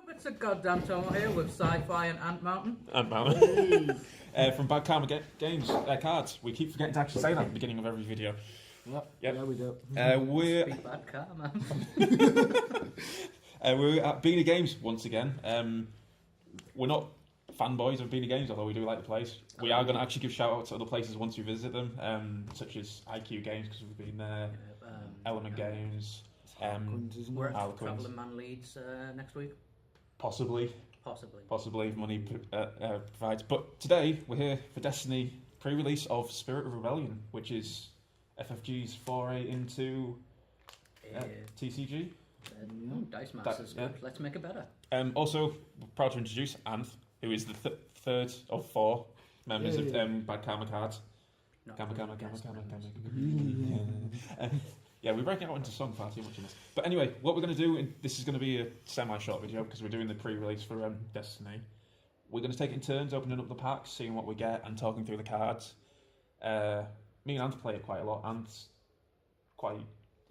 It's a goddamn Tommo here with Sci-Fi and Ant Mountain. Ant Mountain. From Bad Karma Games Cards. We keep forgetting to actually say that at the beginning of every video. Yep. Yep. Yeah, we do. We're Speak Bad Karma. we're at Beanie Games once again. We're not fanboys of Beanie Games, although we do like the place. We are going to actually give shout outs to other places once we visit them, such as IQ Games because we've been there, Element Games. We're at Harlequins. Travelling Man Leeds next week. Possibly Possibly. if money provides. But today we're here for Destiny pre-release of Spirit of Rebellion, which is FFG's foray into TCG. Dice Masters. Yeah. Let's make it better. Also, we're proud to introduce Anth, who is the third of four members of Bad Karma Cards. Not Karma. Yeah. Yeah, we're breaking out into song far too much in this. But anyway, what we're going to do, this is going to be a semi-short video because we're doing the pre-release for Destiny. We're going to take it in turns, opening up the packs, seeing what we get, and talking through the cards. Me and Anth play it quite a lot. Anth's quite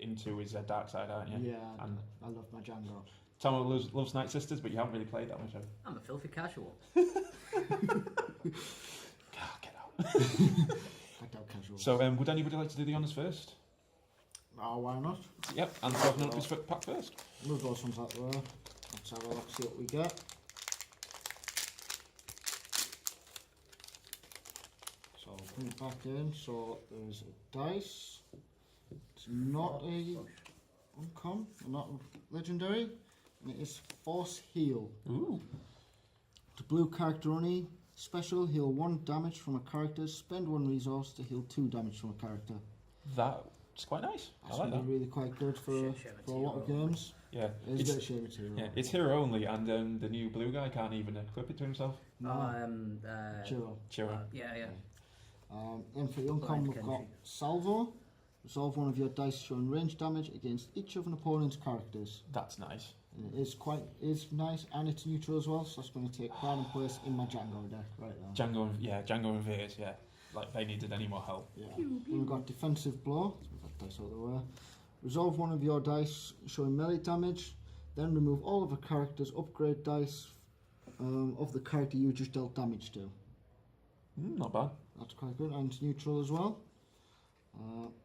into his dark side, aren't you? Yeah, And I love my Django. Tommo loves Night Sisters, but you haven't really played that much, have you? I'm a filthy casual. Get out. I don't casual. So, would anybody like to do the honours first? Oh, why not? Yep, Anth's opening up his pack first. Move those ones out the way. Let's have a look, see what we get. So, bring it back in. So, there's a dice. It's not a uncommon, not legendary. And it is Force Heal. Ooh. The blue character only. Special, heal 1 damage from a character. Spend 1 resource to heal 2 damage from a character. That's quite nice. That's I like that. really quite good for a lot of games. Yeah, It is a bit of shame material. yeah, it's hero only, and the new blue guy can't even equip it to himself. Churro. Churro. Yeah. Then for the uncommon, we've got Salvo. Resolve 1 of your dice showing range damage against each of an opponent's characters. That's nice. And it is nice, and it's neutral as well, so that's going to take pride and place in my Django deck right now. Django and Veers, yeah. Like they needed any more help. Yeah. Then we've got Defensive Blow. So we've got dice out of the way. Resolve 1 of your dice showing melee damage. Then remove all of a character's upgrade dice of the character you just dealt damage to. Not bad. That's quite good, and it's neutral as well.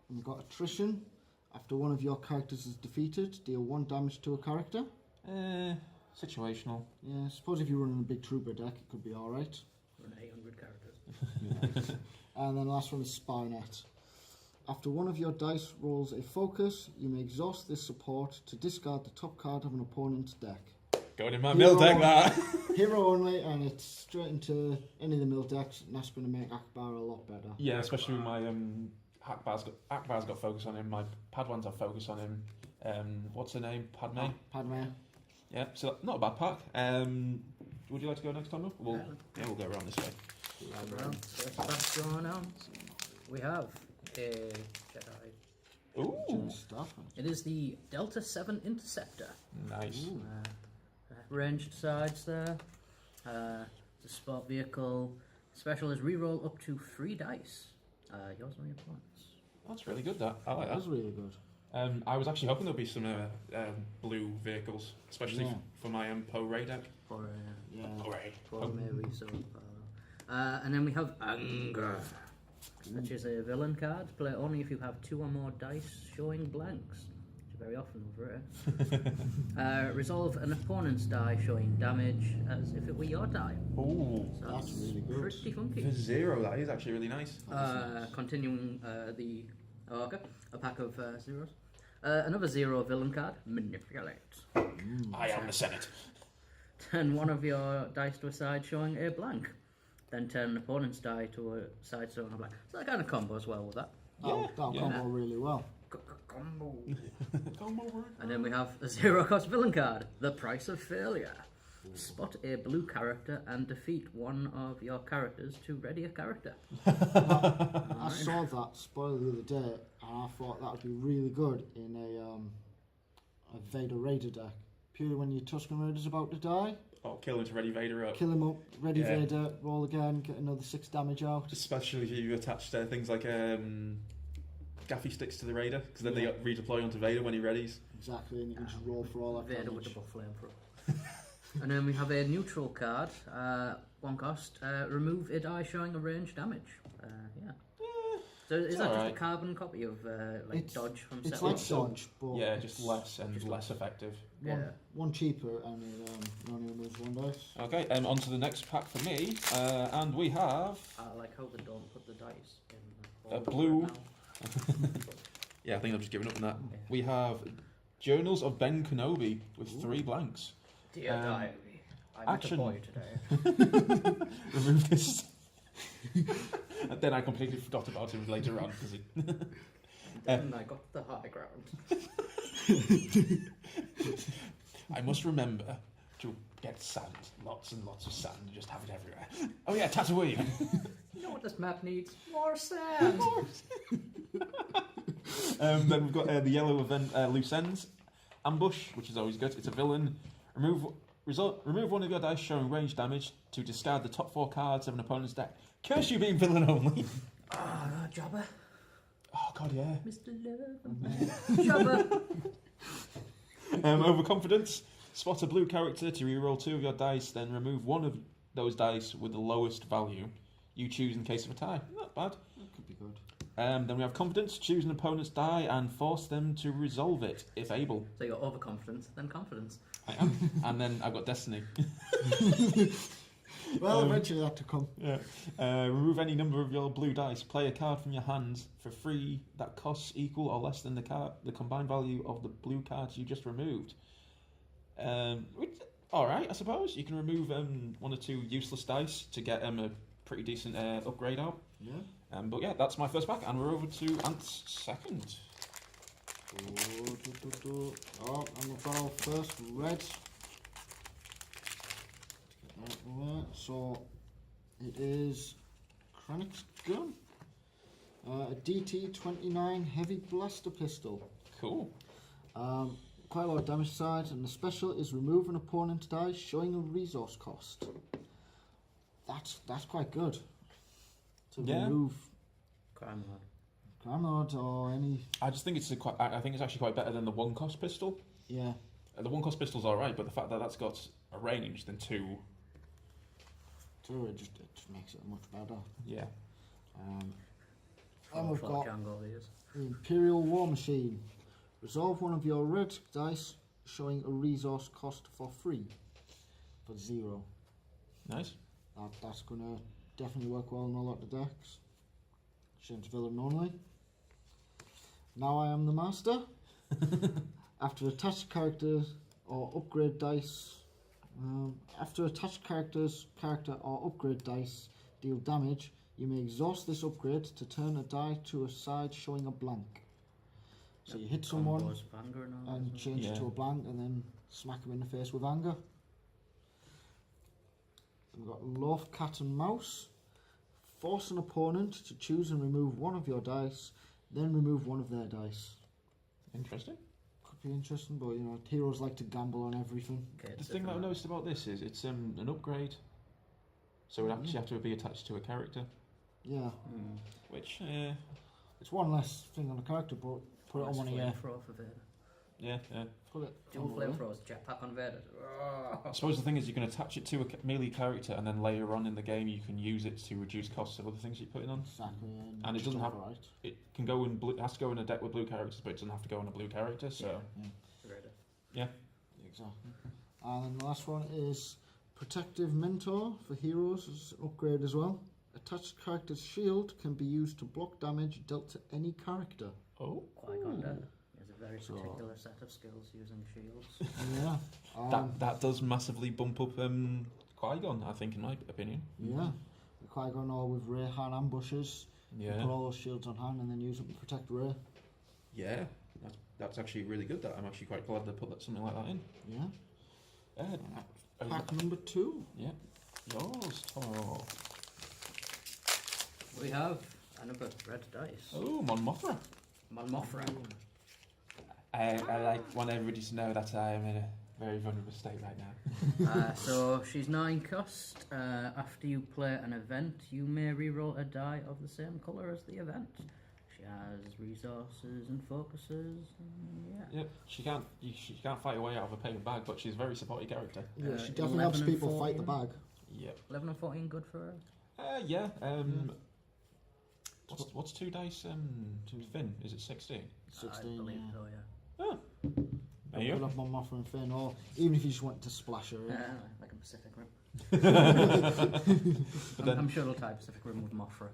We've got Attrition. After one of your characters is defeated, deal 1 damage to a character. Situational. Yeah, I suppose if you're running a big trooper deck, it could be alright. Run 800 characters. Yeah. And then the last one is Spynet. After one of your dice rolls a focus, you may exhaust this support to discard the top card of an opponent's deck. Going in my mill deck, that. Hero only, and it's straight into any of the mill decks, and that's going to make Akbar a lot better. Yeah, especially with my Akbar's got focus on him. My Padawan's have focus on him. What's her name? Padme. Padme. Yeah, so not a bad pack. Would you like to go next, Tom? We'll go around this way. First pack going on. We have a Jedi. Ooh, Stuff. It is the Delta 7 Interceptor. nice. Ranged sides there. The sport vehicle. Special is reroll up to 3 dice. Yours or your opponent's. That's really good. That I like That that. was really good. I was actually hoping there'd be some blue vehicles, especially for my Poe Ray deck. For Poe Ray. maybe so. And then we have Anger, which is a villain card. Play only if you have 2 or more dice showing blanks. Which are very often over here. Resolve an opponent's die showing damage as if it were your die. Ooh, So That's really good. Pretty funky. for 0, that is actually really nice. Continuing a pack of zeros. Another 0 villain card, Manipulate. I am the Senate. Turn one of your dice to a side showing a blank. Then turn an opponent's die to a side showing a blank. So that kind of combo as well with that. That'll combo really well. Combo. Come over. And then we have a 0 cost villain card, The Price of Failure. Spot a blue character and defeat one of your characters to ready a character. I saw that spoiler the other day, and I thought that would be really good in a Vader Raider deck. Purely when your Tusken Raider's about to die, Kill him to ready Vader up. kill him up, ready Vader, roll again, get another 6 damage out. Especially if you attach things like gaffy sticks to the Raider, because then they redeploy onto Vader when he readies. Exactly, and you can just roll for all that Vader with damage. the buff flamethrower. And then we have a neutral card, 1 cost. Remove a die showing a range damage. Yeah. So is that just a carbon copy of dodge from It's Settle? like dodge, but Yeah, just less and less effective. one cheaper, and it only removes 1 dice. Okay, on to the next pack for me, and we have I like how they don't put the dice in a the blue. now. Yeah, I think I've just given up on that. Yeah. We have Journals of Ben Kenobi with 3 blanks. Dear diary, I met a action. boy today. Remove this. And then I completely forgot about him later on because Then I got the high ground. I must remember to get sand, lots and lots of sand, and just have it everywhere. Oh yeah, Tatooine. You know what this map needs? More sand. Then we've got the yellow event loose ends, ambush, which is always good. It's a villain. Remove one of your dice showing range damage to discard the top 4 cards of an opponent's deck. Curse you being villain only. Oh, Jabba. Oh god, yeah. Mr. Lover. Jabba. Overconfidence. Spot a blue character to reroll 2 of your dice, then remove 1 of those dice with the lowest value you choose in case of a tie. Not bad. That could be good. Then we have confidence. Choose an opponent's die and force them to resolve it if able. So you got overconfidence, then confidence. I am. And then I've got destiny. Well, eventually that to come. Yeah. Remove any number of your blue dice. Play a card from your hands for free that costs equal or less than the combined value of the blue cards you just removed. Alright, I suppose. You can remove 1 or 2 useless dice to get a pretty decent upgrade out. Yeah. But yeah, that's my first pack, and we're over to Ant's second. Oh, I'm about first. Red. So it is Kranich gun, a DT-29 heavy blaster pistol. Cool. Quite a lot of damage side, and the special is remove an opponent's die showing a resource cost. That's quite good. To remove Crime Lord. Granard or any. I just think I think it's actually quite better than the 1 cost pistol. Yeah. The 1 cost pistol's alright, but the fact that that's got a range than 2. It just makes it much better. Yeah. And we've got Django is. the Imperial War Machine. Resolve 1 of your red dice showing a resource cost for free. For 0. Nice. That's going to definitely work well in a lot of decks. Change villain only. Now I am the master. After attached characters or upgrade dice. After attached character or upgrade dice deal damage, you may exhaust this upgrade to turn a die to a side showing a blank. So you hit someone Combos of anger and all and that. change it to a blank and then smack them in the face with anger. We've got Loaf, Cat and Mouse. Force an opponent to choose and remove 1 of your dice, then remove 1 of their dice. Interesting. Could be interesting, but heroes like to gamble on everything. Okay, The thing that I've noticed about this is it's an upgrade, so it actually have to be attached to a character, Yeah. which It's one less thing on the character, but put it on one of your. Flamethrower for Vader. yeah. Put it. Dual flamethrowers, jetpack on Vader. I suppose the thing is you can attach it to a melee character, and then later on in the game you can use it to reduce costs of other things you're putting on. Exactly. And it doesn't have- right. It can go in blue, it has to go in a deck with blue characters, but it doesn't have to go in a blue character. So Vader. Exactly. And then the last one is Protective Mentor for heroes. It's an upgrade as well. Attached character's shield can be used to block damage dealt to any character. oh, Qui-Gon Jinn. There's a very particular set of skills using shields. Yeah. that does massively bump up Qui-Gon, I think, in my opinion. Yeah. The Qui-Gon or with Rey-Han ambushes. You put all those shields on hand and then use them to protect Rey. Yeah, that's actually really good. That I'm actually quite glad they put something like that in. Yeah. Uh, Pack number 2. Yeah, yours, Toro. We have another red dice. Oh, Mon Mothma. Mon Mothma. I want everybody to know that I am in a very vulnerable state right now. So she's 9 cost. After you play an event, you may reroll a die of the same colour as the event. She has resources and focuses. And Yep. She can't fight her way out of a paper bag, but she's a very supportive character. Yeah, she definitely helps 11 and people fight the 14. bag. Yep. 11 and 14 good for her? Yeah. What's 2 dice? Finn, is it 16? 16, I believe yeah. so, yeah. Oh. There you Could go. have Mon Mothra and Finn, or even if you just wanted to splash her in. Like a Pacific Rim. But then, I'm sure it'll tie Pacific Rim with Mothra.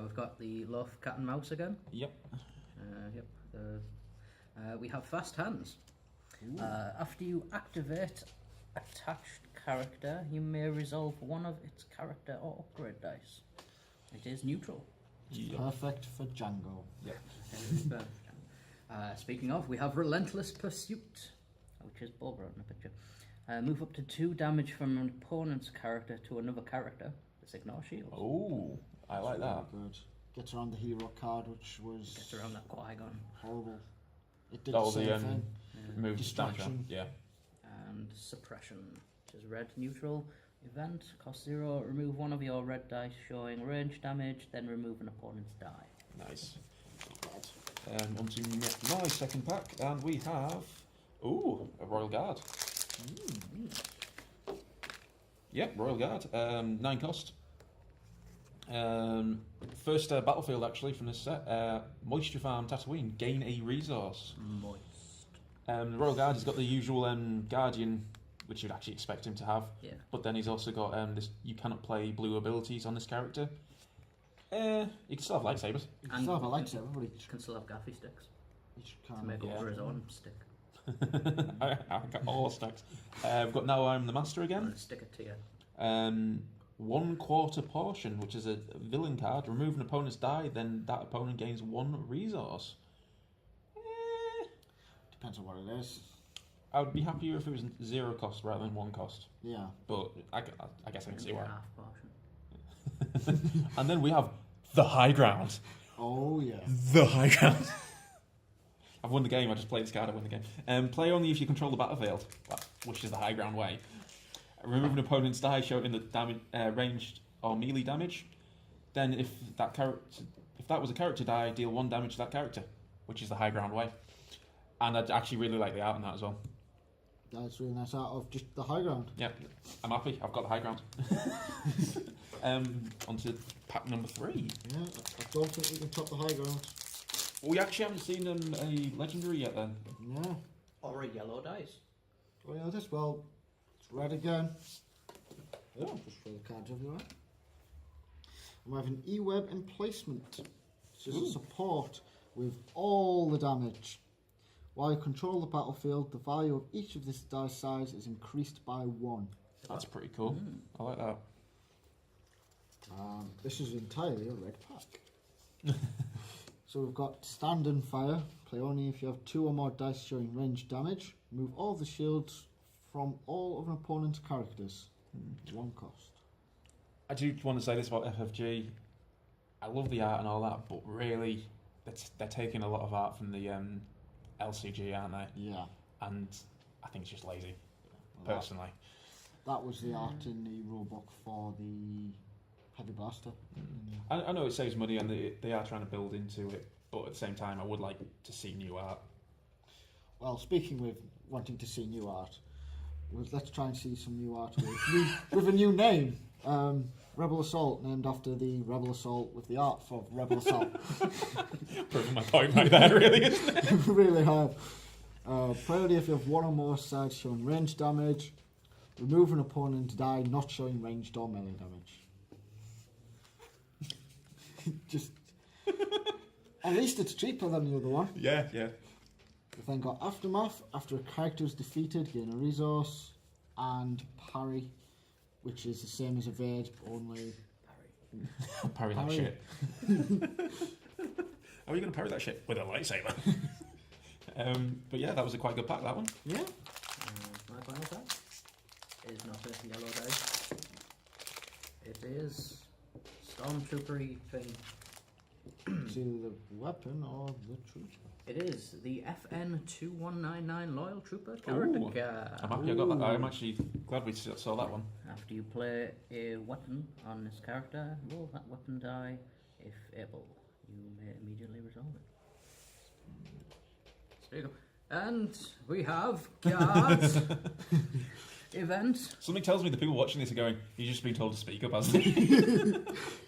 We've got the Loaf Cat and Mouse again. yep. We have Fast Hands. After you activate attached character, you may resolve one of its character or upgrade dice. It is neutral. Yep. Perfect for Django. Speaking of, we have Relentless Pursuit, which is Bob in the picture. Move up to 2 damage from an opponent's character to another character. Just ignore shields. Oh, I like that. Good. Gets around the hero card, which was Gets around that Qui-Gon. horrible. It did Oh, the same the, thing. Move Distraction. Yeah. And Suppression, which is red neutral. Event, cost 0, remove one of your red dice showing range damage, then remove an opponent's die. Nice. On to my second pack, and we have a Royal Guard. Yep, Royal Guard. 9 cost. First battlefield actually from this set. Moisture Farm Tatooine. Gain a resource. Moist. The Royal Guard has got the usual Guardian, which you'd actually expect him to have. Yeah. But then he's also got this. You cannot play blue abilities on this character. You can still have lightsabers. You can still have a lightsaber, but You can still have gaffy sticks each to can make over his own stick. I got all stacks. We've got Now I'm the Master again. Stick it to you. 1/4 portion, which is a villain card. Remove an opponent's die, then that opponent gains 1 resource. Depends on what it is. I would be happier if it was 0 cost rather than 1 cost. Yeah. But I guess I can see why. Half portion. And then we have the High Ground. Oh yeah. The High Ground. I've won the game. I just played this card. I win the game. Play only if you control the battlefield, which is the High Ground way. Remove an opponent's die showing the damage, ranged or melee damage. Then, if that was a character die, deal 1 damage to that character, which is the High Ground way. And I actually really like the art in that as well. That's really nice art of just the high ground. Yeah, I'm happy. I've got the High Ground. On to pack number 3. Yeah, I don't think we can top the high ground. We actually haven't seen a legendary yet then. Yeah. Or a yellow dice. Oh yeah, this well, it's red again. Oh, just throw the cards everywhere. And we have an E-web emplacement. It's just a support with all the damage. While you control the battlefield, the value of each of this dice size is increased by 1. That's pretty cool. I like that. This is entirely a red pack. So we've got Stand and Fire. Play only if you have 2 or more dice showing ranged damage. Remove all the shields from all of an opponent's characters. 1 cost. I do want to say this about FFG. I love the art and all that, but really, they're taking a lot of art from the LCG, aren't they? Yeah. And I think it's just lazy, Well, personally. That was the art in the rulebook for the Heavy Blaster. I know it saves money and they are trying to build into it, but at the same time, I would like to see new art. Well, speaking with wanting to see new art, let's try and see some new art with a new name. Rebel Assault, named after the Rebel Assault with the art for Rebel Assault. Proving my point right there, really, isn't it? Really hard. Priority if you have 1 or more sides showing ranged damage. Remove an opponent's die not showing ranged or melee damage. Just at least it's cheaper than the other one. Yeah. We've then got Aftermath. After a character is defeated, gain a resource. And Parry, which is the same as Evade, only... Parry that shit. How are you going to parry that shit? With a lightsaber. But yeah, that was a quite good pack, that one. Yeah. My final pack is not a yellow dice. It is Stormtroopery thing. It's either the weapon or the trooper. It is the FN2199 Loyal Trooper character Ooh. card. I'm happy I got that. I'm actually glad we saw that one. After you play a weapon on this character, roll that weapon die If able, you may immediately resolve it. So there you go. And we have cards. Event. Something tells me the people watching this are going, he's just been told to speak up, hasn't he?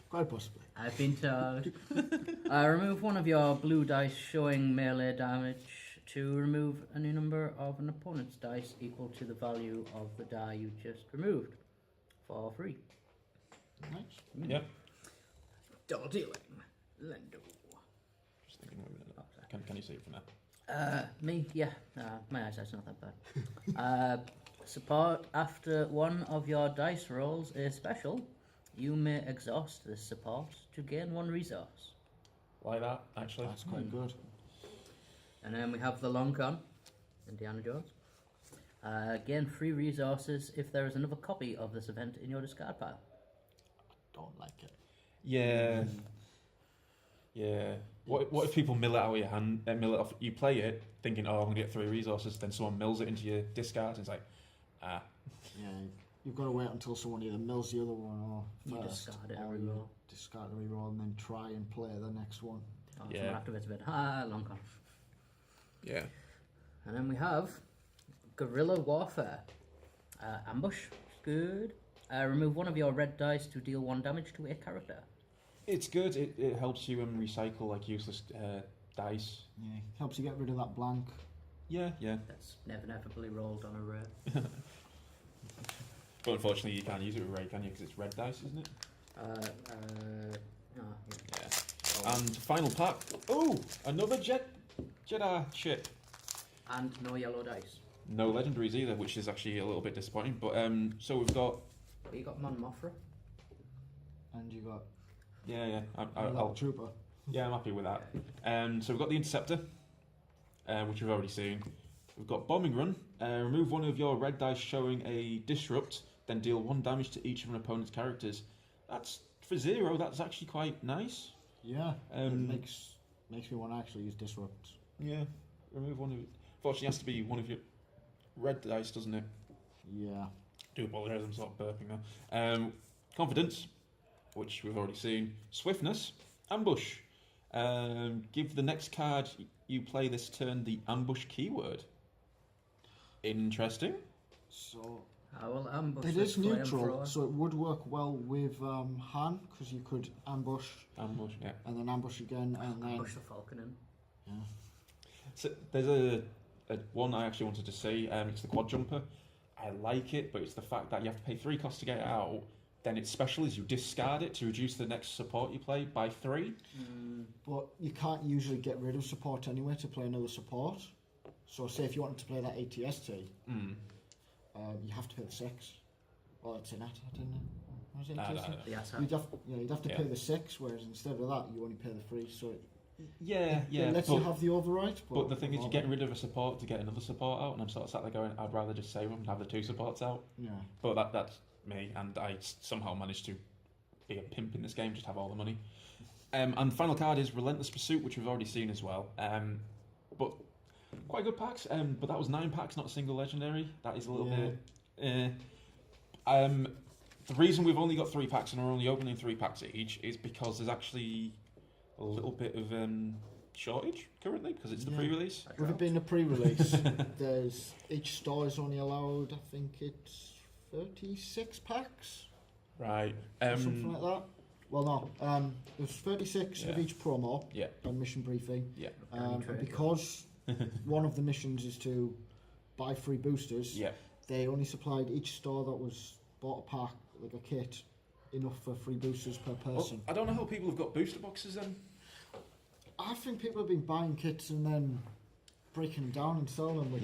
Quite possibly. I've been told. Remove one of your blue dice showing melee damage to remove any number of an opponent's dice equal to the value of the die you just removed. For free. Nice. Yeah. Double dealing. Lendo. Just thinking, wait a minute. Can you see it from there? Me? Yeah. My eyesight's not that bad. Support after one of your dice rolls is special. You may exhaust this support to gain one resource. Like that, actually. That's quite good. And then we have the long con, Indiana Jones. Gain 3 resources if there is another copy of this event in your discard pile. Don't like it. Yeah. Yeah. What if people mill it out of your hand, mill it off, you play it, thinking, oh, I'm going to get 3 resources, then someone mills it into your discard, and it's like, ah. Yeah, you've got to wait until someone either mills the other one or You first, discard it or and you reroll. discard a reroll and then try and play the next one. Oh, Yeah. someone activates a bit. Long con. Yeah. And then we have Guerrilla Warfare. Ambush. Good. Remove one of your red dice to deal 1 damage to a character. It's good. It helps you recycle like useless dice. Yeah, helps you get rid of that blank. Yeah, yeah. That's never rolled on a rare. But unfortunately, you can't use it with Ray, can you? Because it's red dice, isn't it? Yeah. Yeah. And final pack. Oh, another Jedi ship. And no yellow dice. No legendaries either, which is actually a little bit disappointing. But so we've got. But you got Mon Mothra. And you got Yeah. I'll Trooper. Yeah, I'm happy with that. So we've got the Interceptor, which we've already seen. We've got Bombing Run. Remove one of your red dice showing a Disrupt, then deal 1 damage to each of an opponent's characters. That's for 0. That's actually quite nice. Yeah, it makes me want to actually use Disrupt. Yeah. Remove one of. Fortunately, it has to be one of your red dice, doesn't it? Yeah. Do apologise, I'm sort of burping now. Confidence, which we've already seen. Swiftness. Ambush. Give the next card you play this turn the ambush keyword. Interesting. So I will ambush. it this is neutral, flamethrower. so it would work well with Han, because you could ambush Ambush, yeah. and then ambush again and then. Ambush the Falcon in. Yeah. So there's a one I actually wanted to see. It's the quad jumper. I like it, but it's the fact that you have to pay 3 costs to get it out. Then its special is you discard it to reduce the next support you play by 3. But you can't usually get rid of support anyway to play another support. So say if you wanted to play that ATST, you have to pay the 6. Well, it's an AT, didn't it? Was it ATST? Yes, You'd have to Yeah. pay the 6, whereas instead of that, you only pay the 3. So Yeah. it lets you have the override. But the thing is, you're getting rid of a support to get another support out, and I'm sort of sat there going, I'd rather just save them and have the 2 supports out. Yeah. But that's me, and I somehow managed to be a pimp in this game, just have all the money. And the final card is Relentless Pursuit, which we've already seen as well. But quite good packs. But that was 9 packs, not a single legendary. That is a little bit. The reason we've only got 3 packs and we're only opening 3 packs each is because there's actually a little bit of shortage currently because it's the pre-release. With it being a pre-release, there's each store is only allowed, I think it's 36 packs, Right. or something like that. Well, no, there's 36 of Yeah. each promo Yeah. on mission briefing. Yeah. And because one of the missions is to buy free boosters, Yeah. they only supplied each store that was bought a pack, like a kit, enough for free boosters per person. I don't know how people have got booster boxes then. I think people have been buying kits and then breaking them down and selling them, which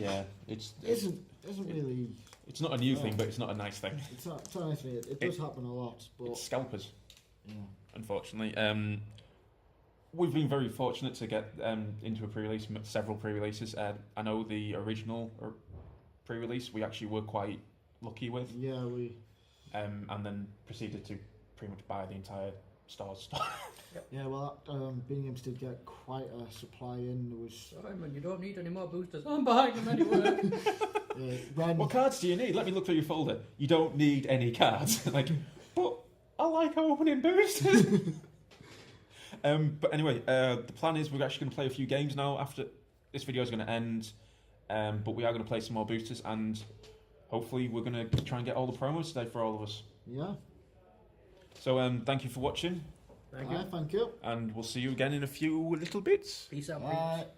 isn't really. It's not a new thing, but it's not a nice thing. It's not nice. It does happen a lot, but It's scalpers, yeah. unfortunately. We've been very fortunate to get into a pre-release, several pre-releases. I know the original pre-release we actually were quite lucky with, Yeah, and then proceeded to pretty much buy the entire store's stock. yeah. Well, that, Binghams did get quite a supply in. There was Simon, you don't need any more boosters. I'm behind them anyway. when What cards do you need? Let me look through your folder. You don't need any cards. Like, but I like opening boosters. But anyway, the plan is we're actually going to play a few games now after this video is going to end. But we are going to play some more boosters, and hopefully we're going to try and get all the promos today for all of us. Yeah. So thank you for watching. Thank you. Thank you. And we'll see you again in a few little bits. Peace out. Bye. peeps.